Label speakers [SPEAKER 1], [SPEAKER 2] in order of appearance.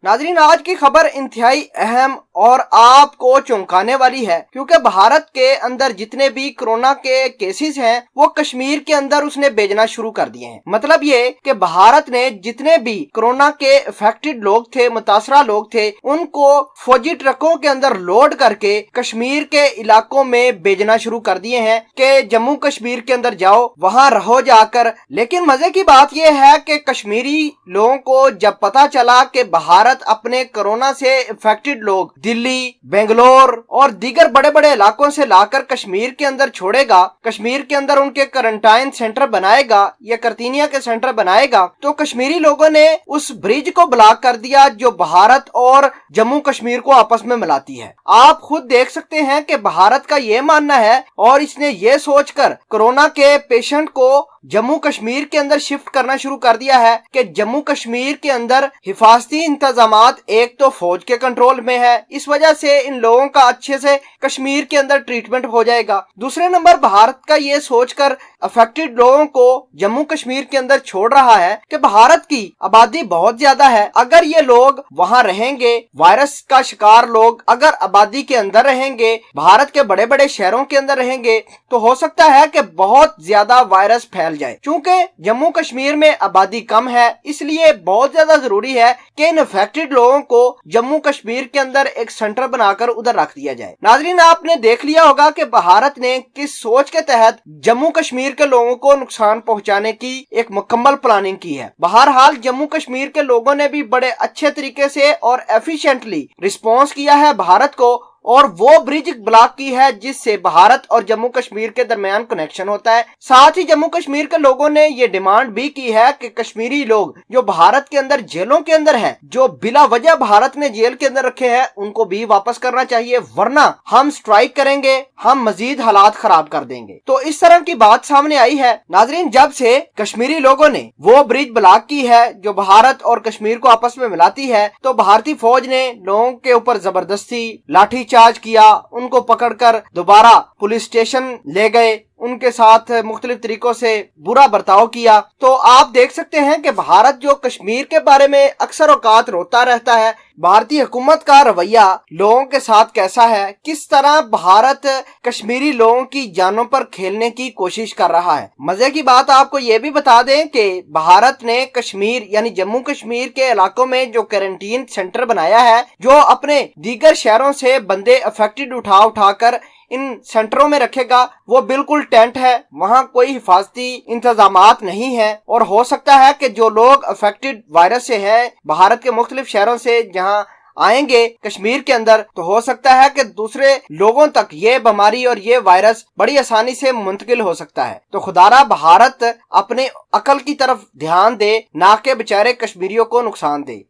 [SPEAKER 1] नाजरीन, आज की खबर इंतहाई अहम और आपको चौंकाने वाली है, क्योंकि भारत के अंदर जितने भी कोरोना के केसेस हैं वो कश्मीर के अंदर उसने भेजना शुरू कर दिए हैं। मतलब ये कि भारत ने जितने भी कोरोना के अफेक्टेड लोग थे, मुतासरा लोग थे, उनको फौजी ट्रकों के अंदर लोड करके कश्मीर के इलाकों में भेजना शुरू कर दिए हैं कि जम्मू कश्मीर के अंदर जाओ, वहां रहो जाकर। लेकिन मजे की बात यह है कि कश्मीरी लोगों को जब पता चला कि भारत अपने कोरोना से इन्फेक्टेड लोग दिल्ली, बेंगलोर और दीगर बड़े बड़े इलाकों से लाकर कश्मीर के अंदर छोड़ेगा, कश्मीर के अंदर उनके क्वारंटाइन सेंटर बनाएगा या करतीनिया के सेंटर बनाएगा, तो कश्मीरी लोगों ने उस ब्रिज को ब्लॉक कर दिया जो भारत और जम्मू कश्मीर को आपस में मिलाती है। आप खुद देख सकते हैं कि भारत का ये मानना है और इसने ये सोचकर कोरोना के पेशेंट को जम्मू कश्मीर के अंदर शिफ्ट करना शुरू कर दिया है कि जम्मू कश्मीर के अंदर हिफाजती इंतजामात एक तो फौज के कंट्रोल में है, इस वजह से इन लोगों का अच्छे से कश्मीर के अंदर ट्रीटमेंट हो जाएगा। दूसरे नंबर भारत का ये सोचकर अफेक्टेड लोगों को जम्मू कश्मीर के अंदर छोड़ रहा है कि भारत की आबादी बहुत ज्यादा है, अगर ये लोग वहां रहेंगे, वायरस का शिकार लोग अगर आबादी के अंदर रहेंगे, भारत के बड़े बड़े शहरों के अंदर रहेंगे, तो हो सकता है कि बहुत ज्यादा वायरस फैल जाए। चूंकि जम्मू कश्मीर में आबादी कम है, इसलिए बहुत ज्यादा जरूरी है कि इन अफेक्टेड लोगों को जम्मू कश्मीर के अंदर एक सेंटर बनाकर उधर रख दिया जाए। नाजरीन, आपने देख लिया होगा कि भारत ने किस सोच के तहत जम्मू कश्मीर के लोगों को नुकसान पहुंचाने की एक मुकम्मल प्लानिंग की है। बहरहाल जम्मू कश्मीर के लोगों ने भी बड़े अच्छे तरीके से और एफिशिएंटली रिस्पॉन्स किया है भारत को, और वो ब्रिज ब्लॉक की है जिससे भारत और जम्मू कश्मीर के दरमियान कनेक्शन होता है। साथ ही जम्मू कश्मीर के लोगों ने ये डिमांड भी की है कि कश्मीरी लोग जो भारत के अंदर जेलों के अंदर हैं, जो बिला वजह भारत ने जेल के अंदर रखे हैं, उनको भी वापस करना चाहिए, वरना हम स्ट्राइक करेंगे, हम मजीद हालात खराब कर देंगे। तो इस तरह की बात सामने आई है। नाजरीन, जब से कश्मीरी लोगों ने वो ब्रिज ब्लॉक की है जो भारत और कश्मीर को आपस में मिलाती है, तो भारतीय फौज ने लोगों के ऊपर जबरदस्ती लाठी चार्ज किया, उनको पकड़कर दोबारा पुलिस स्टेशन ले गए, उनके साथ मुख्तलिफ तरीकों से बुरा बर्ताव किया। तो आप देख सकते हैं कि भारत जो कश्मीर के बारे में अक्सर औकात रोता रहता है, भारतीय हुकूमत का रवैया लोगों के साथ कैसा है, किस तरह भारत कश्मीरी लोगों की जानों पर खेलने की कोशिश कर रहा है। मजे की बात आपको ये भी बता दें कि भारत ने कश्मीर यानी जम्मू कश्मीर के इलाकों में जो क्वारंटीन सेंटर बनाया है, जो अपने दीगर शहरों से बंदे अफेक्टेड उठाकर इन सेंटरों में रखेगा, वो बिल्कुल टेंट है, वहां कोई हिफाजती इंतजामात नहीं है। और हो सकता है कि जो लोग अफेक्टेड वायरस से हैं, भारत के मुख्तलिफ शहरों से जहां आएंगे कश्मीर के अंदर, तो हो सकता है कि दूसरे लोगों तक ये बीमारी और ये वायरस बड़ी आसानी से मुंतकिल हो सकता है। तो खुदारा भारत अपने अकल की तरफ ध्यान दे, ना कि बेचारे कश्मीरियों को नुकसान दे।